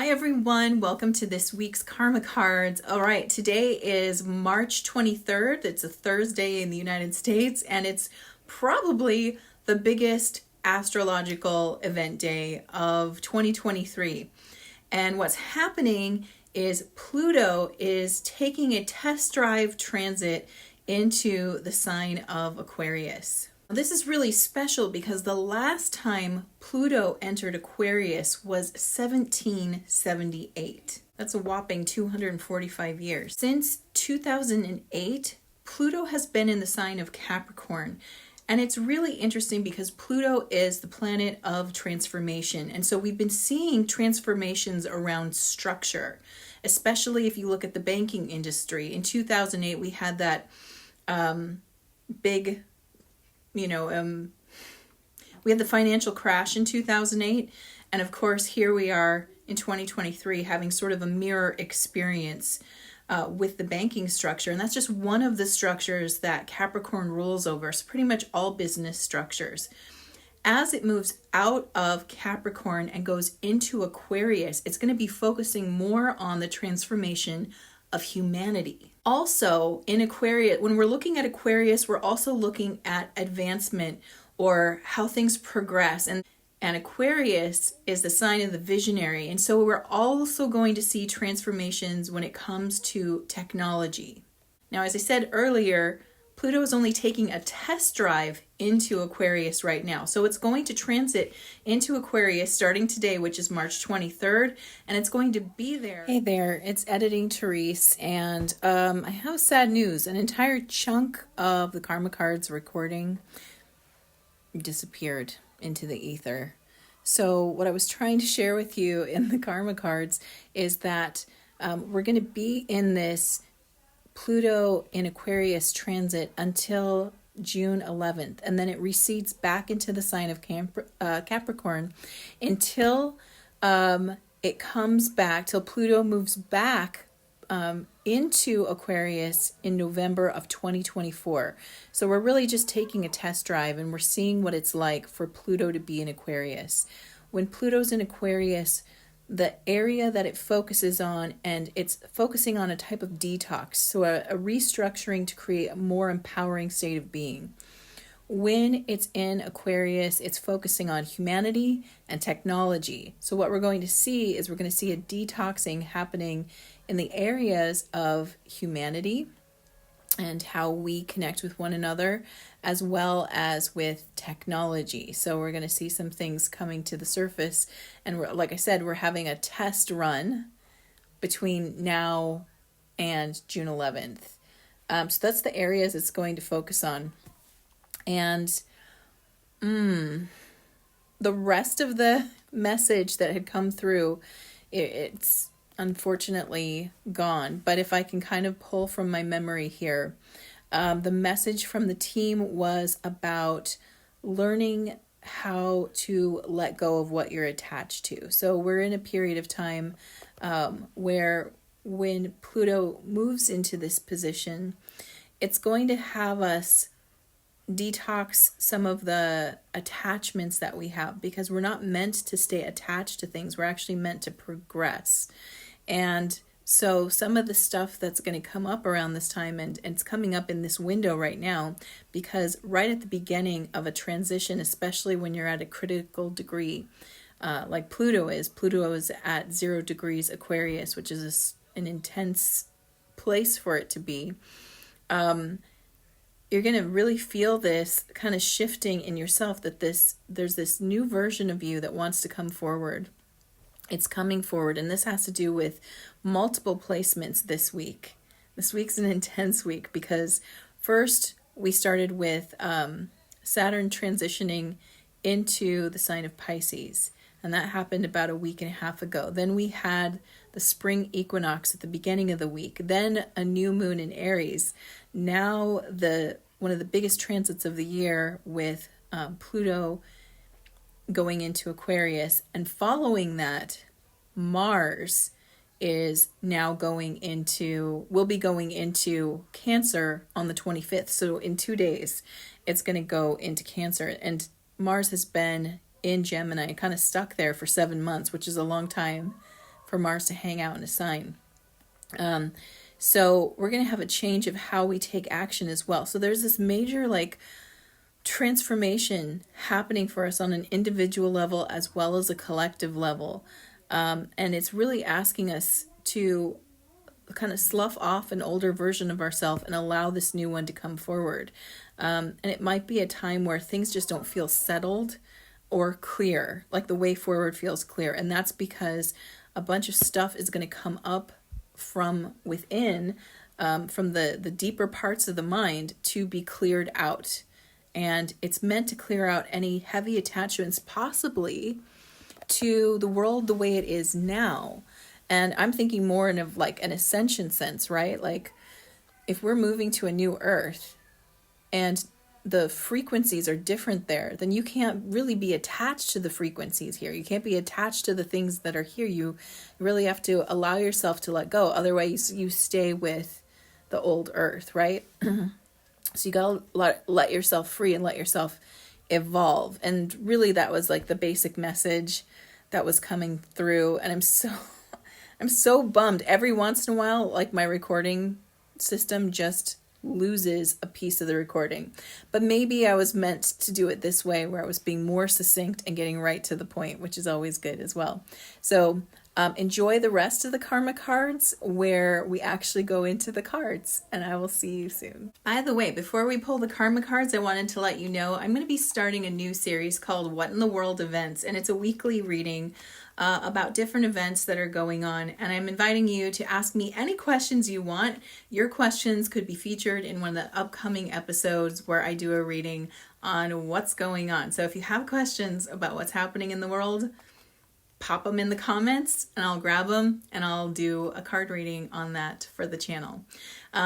Hi everyone, welcome to this week's Karma Cards. All right, today is March 23rd. It's a Thursday in the United States, and it's probably the biggest astrological event day of 2023. And what's happening is Pluto is taking a test drive transit into the sign of Aquarius. This is really special because the last time Pluto entered Aquarius was 1778. That's a whopping 245 years. Since 2008, Pluto has been in the sign of Capricorn. And it's really interesting because Pluto is the planet of transformation. And so we've been seeing transformations around structure, especially if you look at the banking industry. In 2008, we had that big we had the financial crash in 2008. And of course, here we are in 2023 having sort of a mirror experience with the banking structure. And that's just one of the structures that Capricorn rules over. So pretty much all business structures. As it moves out of Capricorn and goes into Aquarius, it's going to be focusing more on the transformation of humanity. Also, in Aquarius, when we're looking at Aquarius, we're also looking at advancement or how things progress. And Aquarius is the sign of the visionary. And so we're also going to see transformations when it comes to technology. Now, as I said earlier, Pluto is only taking a test drive into Aquarius right now. So it's going to transit into Aquarius starting today, which is March 23rd, and it's going to be there. Hey there, it's editing Therese, and I have sad news. An entire chunk of the Karma Cards recording disappeared into the ether. So what I was trying to share with you in the Karma Cards is that we're going to be in this Pluto in Aquarius transit until June 11th, and then it recedes back into the sign of Capricorn until it comes back, till Pluto moves back into Aquarius in November of 2024. So we're really just taking a test drive and we're seeing what it's like for Pluto to be in Aquarius. When Pluto's in Aquarius, the area that it focuses on, and it's focusing on a type of detox, so a restructuring to create a more empowering state of being. When it's in Aquarius, it's focusing on humanity and technology. So what we're going to see is we're going to see a detoxing happening in the areas of humanity and how we connect with one another, as well as with technology. So we're going to see some things coming to the surface. And like I said, we're having a test run between now and June 11th. So that's the areas it's going to focus on. And the rest of the message that had come through, it's unfortunately gone. But if I can kind of pull from my memory here, the message from the team was about learning how to let go of what you're attached to. So we're in a period of time where when Pluto moves into this position, it's going to have us detox some of the attachments that we have, because we're not meant to stay attached to things. We're actually meant to progress. And so some of the stuff that's going to come up around this time, and it's coming up in this window right now, because right at the beginning of a transition, especially when you're at a critical degree, like Pluto is at 0 degrees Aquarius, which is an intense place for it to be. You're going to really feel this kind of shifting in yourself, that there's this new version of you that wants to come forward. It's coming forward, and this has to do with multiple placements this week. This week's an intense week because first we started with Saturn transitioning into the sign of Pisces, and that happened about a week and a half ago. Then we had the spring equinox at the beginning of the week, then a new moon in Aries. Now one of the biggest transits of the year with Pluto going into Aquarius, and following that, Mars is now will be going into Cancer on the 25th. So in 2 days, it's going to go into Cancer. And Mars has been in Gemini, kind of stuck there for 7 months, which is a long time for Mars to hang out in a sign. So we're going to have a change of how we take action as well. So there's this major like transformation happening for us on an individual level as well as a collective level. And it's really asking us to kind of slough off an older version of ourselves and allow this new one to come forward. And it might be a time where things just don't feel settled or clear, like the way forward feels clear. And that's because a bunch of stuff is going to come up from within, from the deeper parts of the mind to be cleared out. And it's meant to clear out any heavy attachments possibly to the world the way it is now. And I'm thinking more in of like an ascension sense, right? Like if we're moving to a new earth and the frequencies are different there, then you can't really be attached to the frequencies here. You can't be attached to the things that are here. You really have to allow yourself to let go. Otherwise, you stay with the old earth, right? So you gotta let yourself free and let yourself evolve. And really, that was like the basic message that was coming through. And I'm so bummed. Every once in a while, like my recording system just loses a piece of the recording. But maybe I was meant to do it this way, where I was being more succinct and getting right to the point, which is always good as well. So enjoy the rest of the karma cards where we actually go into the cards, and I will see you soon. By the way, before we pull the karma cards, I wanted to let you know I'm going to be starting a new series called What in the World Events, and it's a weekly reading about different events that are going on, and I'm inviting you to ask me any questions you want. Your questions could be featured in one of the upcoming episodes where I do a reading on what's going on. So if you have questions about what's happening in the world, pop them in the comments and I'll grab them and I'll do a card reading on that for the channel.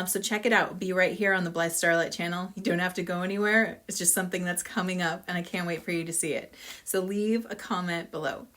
So check it out. It'll be right here on the Blythe Starlight channel. You don't have to go anywhere. It's just something that's coming up and I can't wait for you to see it. So leave a comment below.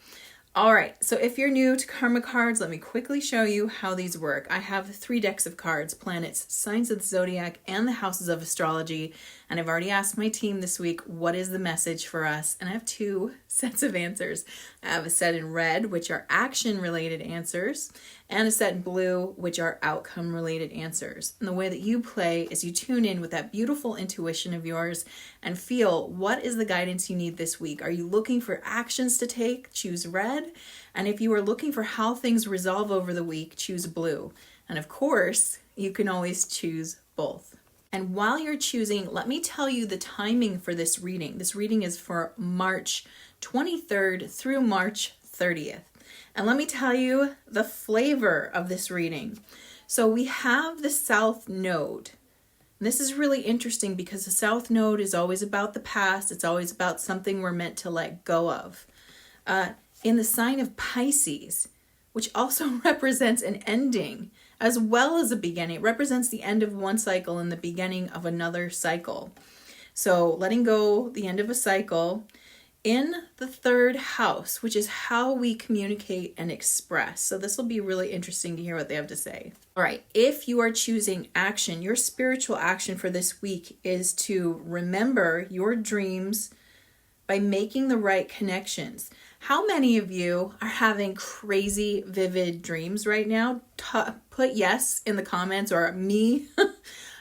All right, so if you're new to karma cards, let me quickly show you how these work. I have 3 decks of cards: planets, signs of the zodiac, and the houses of astrology. And I've already asked my team this week, what is the message for us? And I have 2 sets of answers. I have a set in red, which are action-related answers, and a set in blue, which are outcome-related answers. And the way that you play is you tune in with that beautiful intuition of yours and feel what is the guidance you need this week. Are you looking for actions to take? Choose red. And if you are looking for how things resolve over the week, choose blue. And of course, you can always choose both. And while you're choosing, let me tell you the timing for this reading. This reading is for March 23rd through March 30th. And let me tell you the flavor of this reading. So we have the South Node. And this is really interesting because the South Node is always about the past. It's always about something we're meant to let go of. In the sign of Pisces, which also represents an ending as well as a beginning. It represents the end of one cycle and the beginning of another cycle. So letting go the end of a cycle in the 3rd house, which is how we communicate and express. So this will be really interesting to hear what they have to say. All right, if you are choosing action, your spiritual action for this week is to remember your dreams by making the right connections. How many of you are having crazy, vivid dreams right now? Put yes in the comments, or me.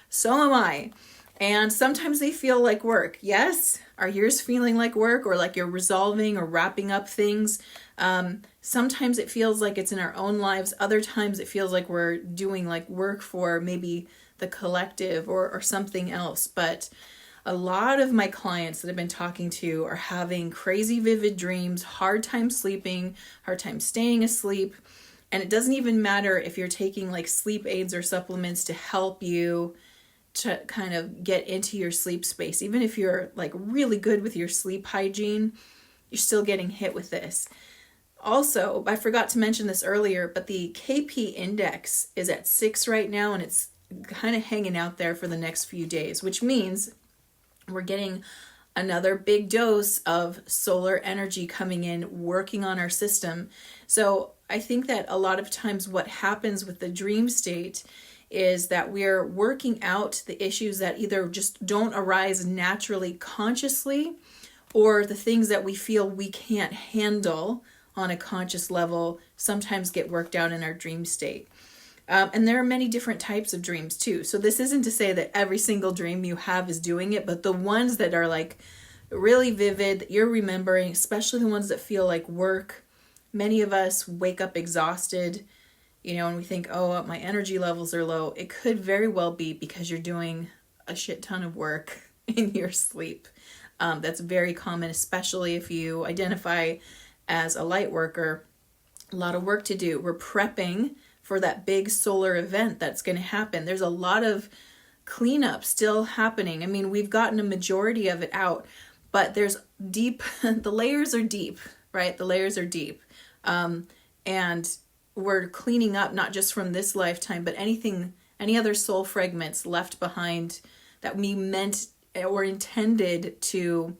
So am I. And sometimes they feel like work. Yes? Are yours feeling like work, or like you're resolving or wrapping up things? Sometimes it feels like it's in our own lives. Other times it feels like we're doing like work for maybe the collective or something else. But a lot of my clients that I've been talking to are having crazy vivid dreams, hard time sleeping, hard time staying asleep. And it doesn't even matter if you're taking like sleep aids or supplements to help you to kind of get into your sleep space. Even if you're like really good with your sleep hygiene, you're still getting hit with this. Also, I forgot to mention this earlier, but the KP index is at 6 right now, and it's kind of hanging out there for the next few days, which means we're getting another big dose of solar energy coming in, working on our system. So I think that a lot of times what happens with the dream state is that we're working out the issues that either just don't arise naturally consciously, or the things that we feel we can't handle on a conscious level sometimes get worked out in our dream state. And there are many different types of dreams too. So this isn't to say that every single dream you have is doing it, but the ones that are like really vivid, that you're remembering, especially the ones that feel like work. Many of us wake up exhausted, and we think, oh, my energy levels are low. It could very well be because you're doing a shit ton of work in your sleep. That's very common, especially if you identify as a light worker. A lot of work to do. We're prepping for that big solar event that's going to happen. There's a lot of cleanup still happening. I mean, we've gotten a majority of it out, but there's deep, the layers are deep, right? The layers are deep. And we're cleaning up not just from this lifetime, but any other soul fragments left behind that we meant or intended to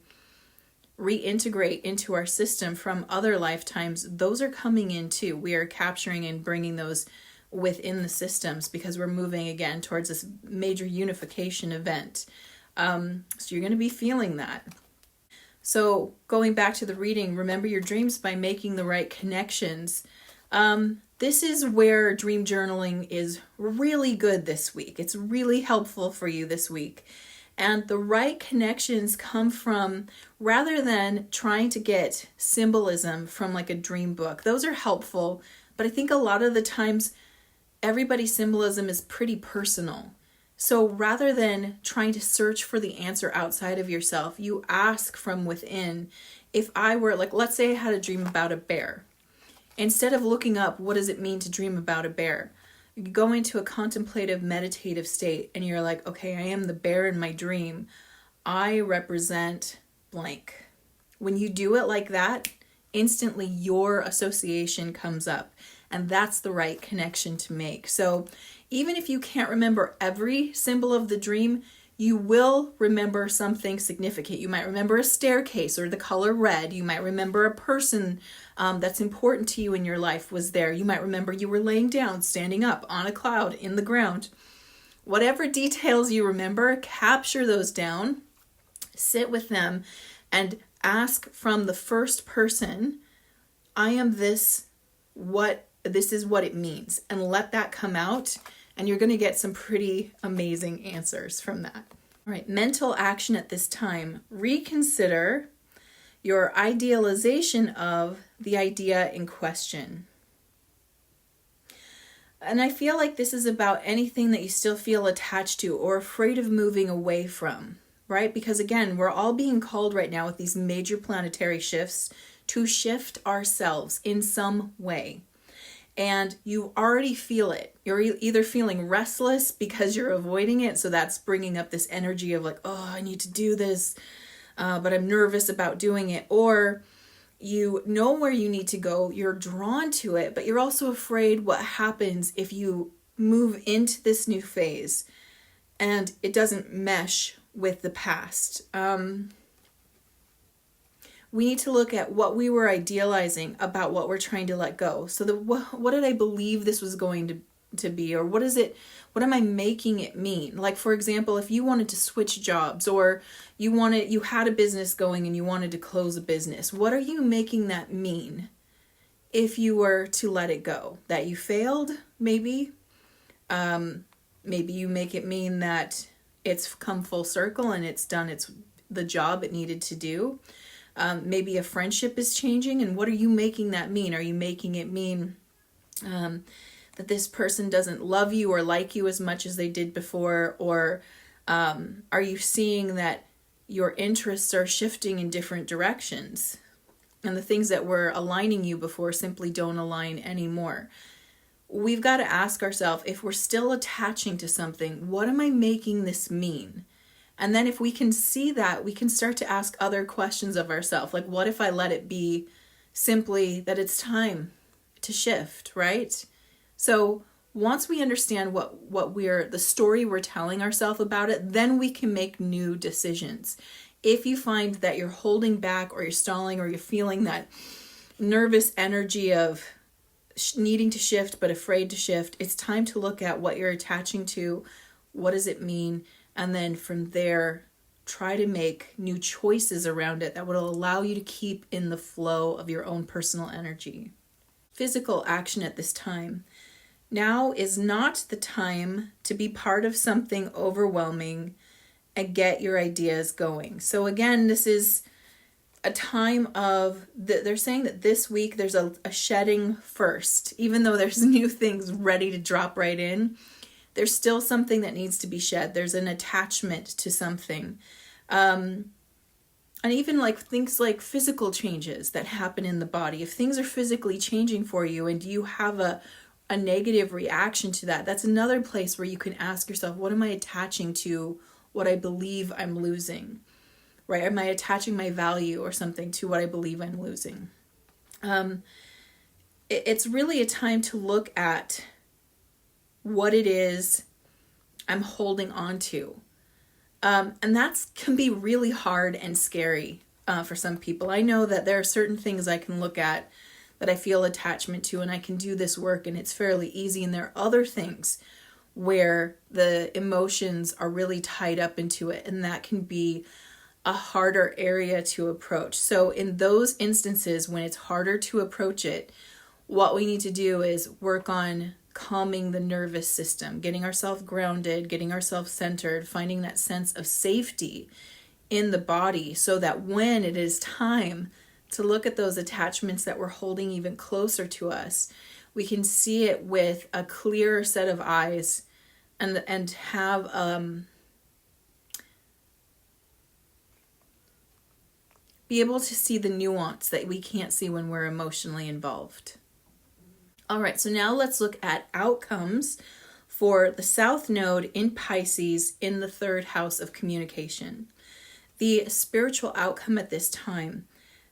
reintegrate into our system from other lifetimes. Those are coming in too. We are capturing and bringing those within the systems because we're moving again towards this major unification event. So you're going to be feeling that. So going back to the reading, remember your dreams by making the right connections. This is where dream journaling is really good this week. It's really helpful for you this week. And the right connections come from, rather than trying to get symbolism from like a dream book, those are helpful. But I think a lot of the times everybody's symbolism is pretty personal. So rather than trying to search for the answer outside of yourself, you ask from within. If I were, like, let's say I had a dream about a bear. Instead of looking up, what does it mean to dream about a bear? You go into a contemplative, meditative state and you're like, okay, I am the bear in my dream. I represent blank. When you do it like that, instantly your association comes up. And that's the right connection to make. So even if you can't remember every symbol of the dream, you will remember something significant. You might remember a staircase or the color red. You might remember a person that's important to you in your life was there. You might remember you were laying down, standing up on a cloud in the ground. Whatever details you remember, capture those down, sit with them, and ask from the first person, I am this, this is what it means, and let that come out. And you're going to get some pretty amazing answers from that. All right, mental action at this time. Reconsider your idealization of the idea in question. And I feel like this is about anything that you still feel attached to or afraid of moving away from, right? Because again, we're all being called right now with these major planetary shifts to shift ourselves in some way. And you already feel it. You're either feeling restless because you're avoiding it. So that's bringing up this energy of like, oh, I need to do this, but I'm nervous about doing it. Or you know where you need to go. You're drawn to it, but you're also afraid what happens if you move into this new phase and it doesn't mesh with the past. We need to look at what we were idealizing about what we're trying to let go. So what did I believe this was going to be? Or what am I making it mean? Like, for example, if you wanted to switch jobs or you had a business going and you wanted to close a business, what are you making that mean if you were to let it go? That you failed, maybe? Maybe you make it mean that it's come full circle and it's done the job it needed to do. Maybe a friendship is changing, and what are you making that mean? Are you making it mean that this person doesn't love you or like you as much as they did before? Or are you seeing that your interests are shifting in different directions and the things that were aligning you before simply don't align anymore? We've got to ask ourselves, if we're still attaching to something, what am I making this mean? And then if we can see that, we can start to ask other questions of ourselves. Like, what if I let it be simply that it's time to shift, right? So once we understand the story we're telling ourselves about it, then we can make new decisions. If you find that you're holding back or you're stalling or you're feeling that nervous energy of needing to shift but afraid to shift, it's time to look at what you're attaching to. What does it mean? And then from there, try to make new choices around it that would allow you to keep in the flow of your own personal energy. Physical action at this time. Now is not the time to be part of something overwhelming and get your ideas going. So again, this is a time of, they're saying that this week there's a shedding first. Even though there's new things ready to drop right in, there's still something that needs to be shed. There's an attachment to something. And even like things like physical changes that happen in the body. If things are physically changing for you and you have a negative reaction to that, that's another place where you can ask yourself, what am I attaching to what I believe I'm losing? Right? Am I attaching my value or something to what I believe I'm losing? It's really a time to look at what it is I'm holding on to. And that can be really hard and scary for some people. I know that there are certain things I can look at that I feel attachment to, and I can do this work and it's fairly easy. And there are other things where the emotions are really tied up into it, and that can be a harder area to approach. So in those instances when it's harder to approach it, what we need to do is work on calming the nervous system, getting ourselves grounded, getting ourselves centered, finding that sense of safety in the body, so that when it is time to look at those attachments that we're holding even closer to us, we can see it with a clearer set of eyes and have be able to see the nuance that we can't see when we're emotionally involved. All right, so now let's look at outcomes for the South Node in Pisces in the third house of communication. The spiritual outcome at this time,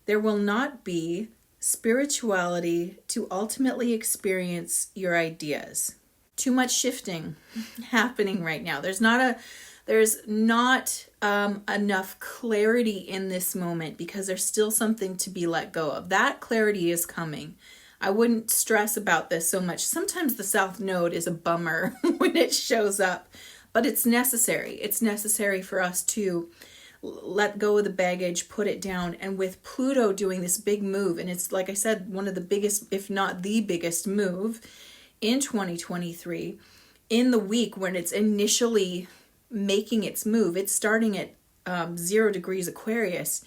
there will not be spirituality to ultimately experience your ideas. Too much shifting happening right now. There's not enough clarity in this moment because there's still something to be let go of. That clarity is coming. I wouldn't stress about this so much. Sometimes the South Node is a bummer when it shows up, but it's necessary. It's necessary for us to let go of the baggage, put it down. And with Pluto doing this big move, and it's, like I said, one of the biggest, if not the biggest move in 2023, in the week when it's initially making its move, it's starting at 0 degrees Aquarius.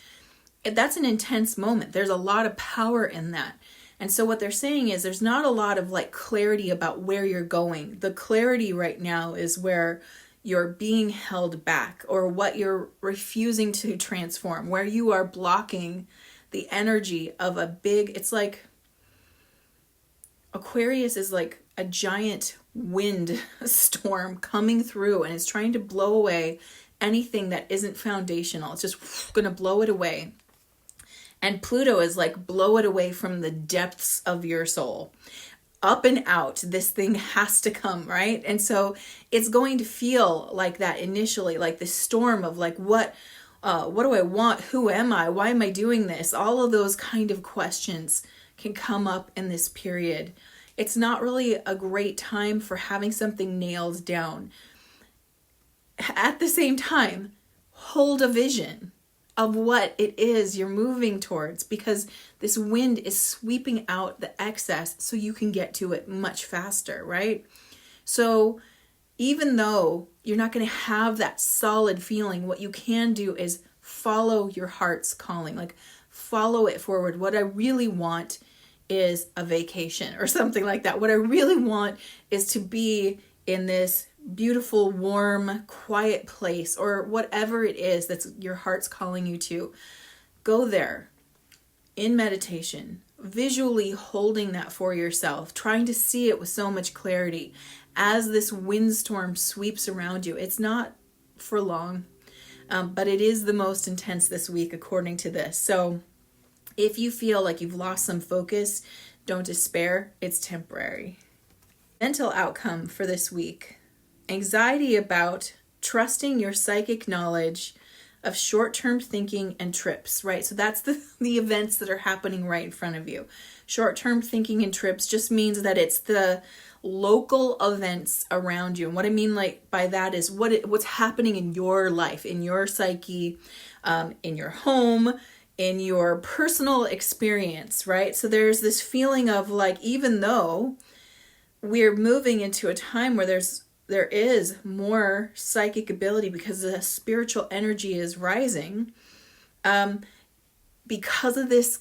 That's an intense moment. There's a lot of power in that. And so what they're saying is there's not a lot of like clarity about where you're going. The clarity right now is where you're being held back, or what you're refusing to transform, where you are blocking the energy of a big, it's like Aquarius is like a giant wind storm coming through, and it's trying to blow away anything that isn't foundational. It's just going to blow it away. And Pluto is like, blow it away from the depths of your soul. Up and out, this thing has to come, right? And so it's going to feel like that initially, like this storm of like, what do I want? Who am I? Why am I doing this? All of those kind of questions can come up in this period. It's not really a great time for having something nailed down. At the same time, hold a vision of what it is you're moving towards, because this wind is sweeping out the excess so you can get to it much faster, right? So even though you're not going to have that solid feeling, what you can do is follow your heart's calling, like follow it forward. What I really want is a vacation or something like that. What I really want is to be in this beautiful, warm, quiet place, or whatever it is that's your heart's calling you to. Go there in meditation, visually holding that for yourself, trying to see it with so much clarity as this windstorm sweeps around you. It's not for long, but it is the most intense this week according to this. So if you feel like you've lost some focus, don't despair. It's temporary. Mental outcome for this week. Anxiety about trusting your psychic knowledge of short-term thinking and trips, right? So that's the events that are happening right in front of you. Short-term thinking and trips just means that it's the local events around you. And what I mean like by that is what's happening in your life, in your psyche, in your home, in your personal experience, right? So there's this feeling of like, even though we're moving into a time where there is more psychic ability because the spiritual energy is rising, because of this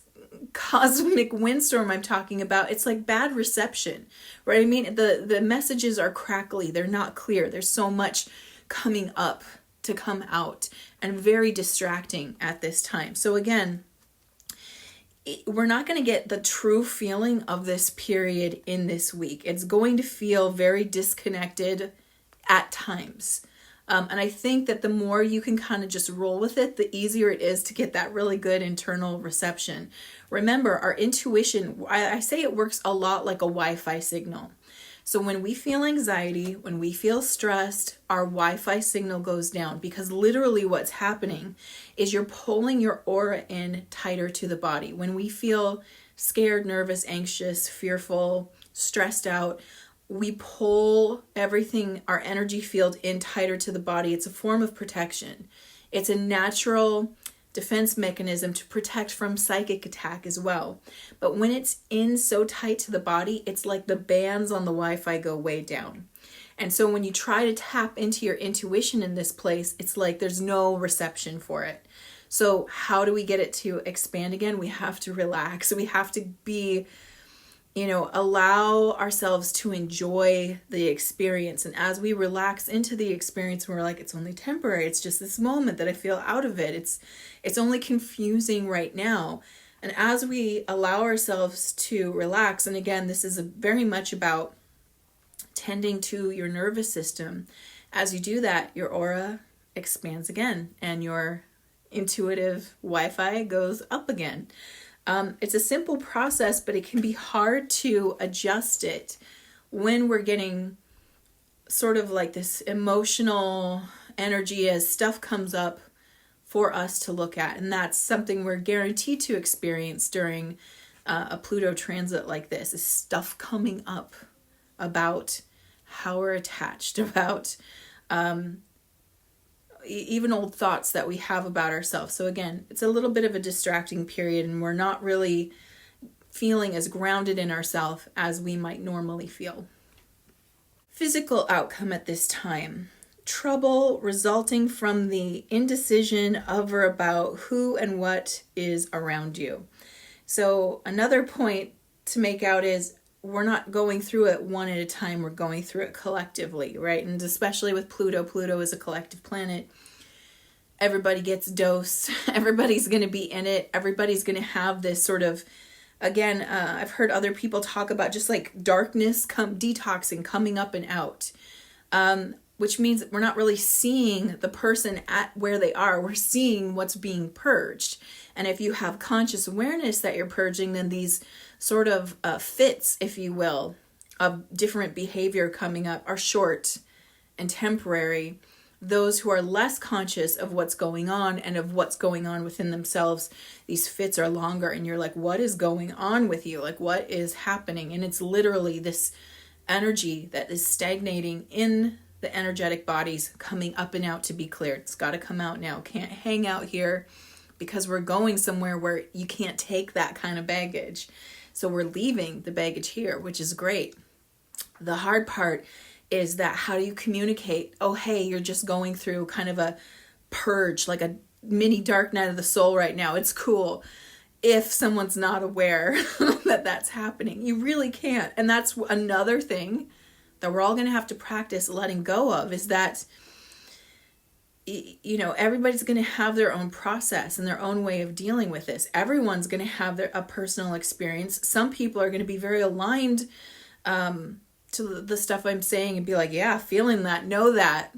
cosmic windstorm I'm talking about, it's like bad reception, right? I mean, the messages are crackly, they're not clear. There's so much coming up to come out and very distracting at this time. So again, we're not going to get the true feeling of this period in this week. It's going to feel very disconnected at times. And I think that the more you can kind of just roll with it, the easier it is to get that really good internal reception. Remember, our intuition, I say it works a lot like a Wi-Fi signal. So when we feel anxiety, when we feel stressed, our Wi-Fi signal goes down, because literally what's happening is you're pulling your aura in tighter to the body. When we feel scared, nervous, anxious, fearful, stressed out, we pull everything, our energy field, in tighter to the body. It's a form of protection. It's a natural defense mechanism to protect from psychic attack as well. But when it's in so tight to the body, it's like the bands on the Wi-Fi go way down. And so when you try to tap into your intuition in this place, it's like there's no reception for it. So how do we get it to expand again? We have to relax. We have to be, allow ourselves to enjoy the experience. And as we relax into the experience, we're like, it's only temporary. It's just this moment that I feel out of it. It's only confusing right now. And as we allow ourselves to relax, and again, this is very much about tending to your nervous system. As you do that, your aura expands again and your intuitive Wi-Fi goes up again. It's a simple process, but it can be hard to adjust it when we're getting sort of like this emotional energy as stuff comes up for us to look at. And that's something we're guaranteed to experience during a Pluto transit like this, is stuff coming up about how we're attached, about even old thoughts that we have about ourselves. So again, it's a little bit of a distracting period, and we're not really feeling as grounded in ourselves as we might normally feel. Physical outcome at this time: trouble resulting from the indecision of or about who and what is around you. So another point to make out is we're not going through it one at a time, we're going through it collectively, right? And especially with Pluto is a collective planet. Everybody gets dose, everybody's going to be in it, everybody's going to have this sort of, again, I've heard other people talk about just like darkness detoxing, coming up and out, which means we're not really seeing the person at where they are, we're seeing what's being purged. And if you have conscious awareness that you're purging, then these sort of fits, if you will, of different behavior coming up are short and temporary. Those who are less conscious of what's going on and of what's going on within themselves, these fits are longer, and you're like, what is going on with you? Like, what is happening? And it's literally this energy that is stagnating in the energetic bodies coming up and out to be cleared. It's got to come out now. Can't hang out here because we're going somewhere where you can't take that kind of baggage. So we're leaving the baggage here, which is great. The hard part is that how do you communicate? Oh, hey, you're just going through kind of a purge, like a mini dark night of the soul right now. It's cool. If someone's not aware that that's happening, you really can't. And that's another thing that we're all going to have to practice letting go of, is that, everybody's going to have their own process and their own way of dealing with this. Everyone's going to have a personal experience. Some people are going to be very aligned to the stuff I'm saying and be like, yeah, feeling that, know that.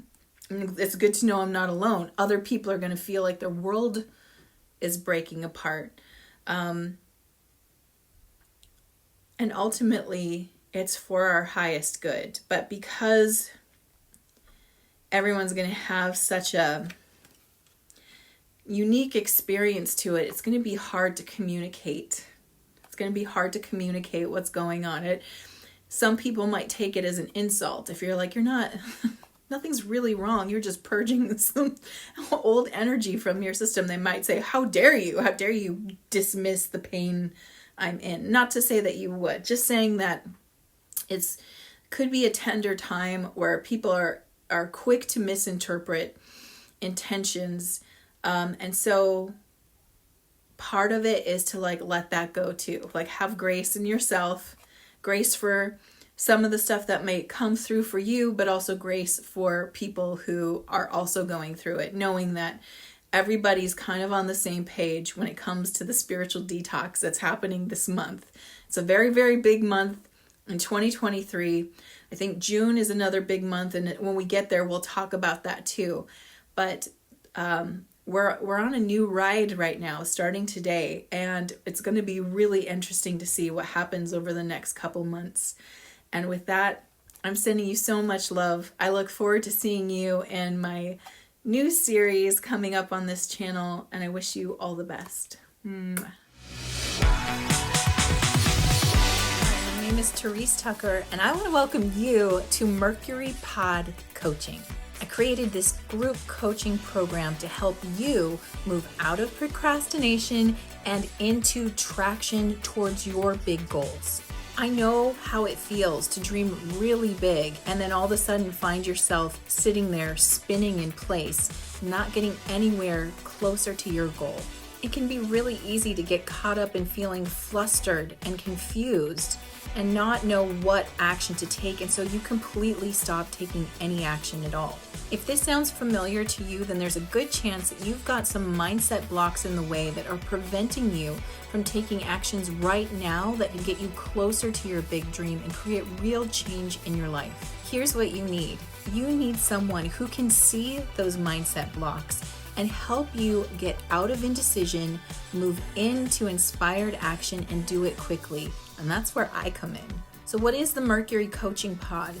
And it's good to know I'm not alone. Other people are going to feel like their world is breaking apart. And ultimately, it's for our highest good. But because everyone's going to have such a unique experience to it. It's going to be hard to communicate. It's going to be hard to communicate what's going on. Some people might take it as an insult. If you're like, you're not, nothing's really wrong, you're just purging some old energy from your system, they might say, how dare you? How dare you dismiss the pain I'm in? Not to say that you would, just saying that it's could be a tender time where people are quick to misinterpret intentions. And so part of it is to like let that go too. Like have grace in yourself, grace for some of the stuff that may come through for you, but also grace for people who are also going through it, knowing that everybody's kind of on the same page when it comes to the spiritual detox that's happening this month. It's a very, very big month in 2023. I think June is another big month, and when we get there, we'll talk about that too. But we're on a new ride right now, starting today, and it's going to be really interesting to see what happens over the next couple months. And with that, I'm sending you so much love. I look forward to seeing you in my new series coming up on this channel, and I wish you all the best. My name is Therese Tucker, and I want to welcome you to Mercury Pod Coaching. I created this group coaching program to help you move out of procrastination and into traction towards your big goals. I know how it feels to dream really big and then all of a sudden find yourself sitting there spinning in place, not getting anywhere closer to your goal. It can be really easy to get caught up in feeling flustered and confused and not know what action to take, and so you completely stop taking any action at all. If this sounds familiar to you, then there's a good chance that you've got some mindset blocks in the way that are preventing you from taking actions right now that can get you closer to your big dream and create real change in your life. Here's what you need. You need someone who can see those mindset blocks and help you get out of indecision, move into inspired action, and do it quickly. And that's where I come in. So what is the Mercury Coaching Pod?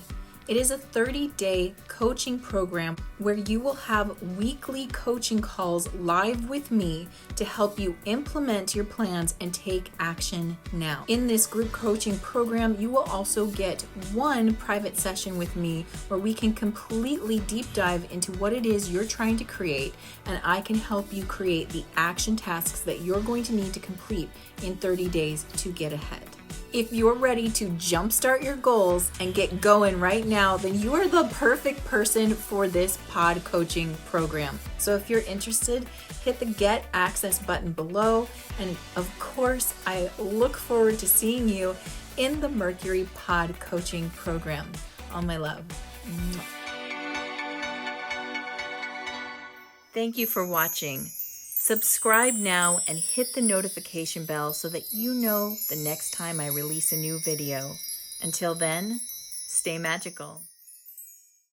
It is a 30-day coaching program where you will have weekly coaching calls live with me to help you implement your plans and take action now. In this group coaching program, you will also get one private session with me where we can completely deep dive into what it is you're trying to create, and I can help you create the action tasks that you're going to need to complete in 30 days to get ahead. If you're ready to jumpstart your goals and get going right now, then you are the perfect person for this pod coaching program. So if you're interested, hit the Get Access button below. And of course, I look forward to seeing you in the Mercury Pod Coaching Program. All my love. Thank you for watching. Subscribe now and hit the notification bell so that you know the next time I release a new video. Until then, stay magical.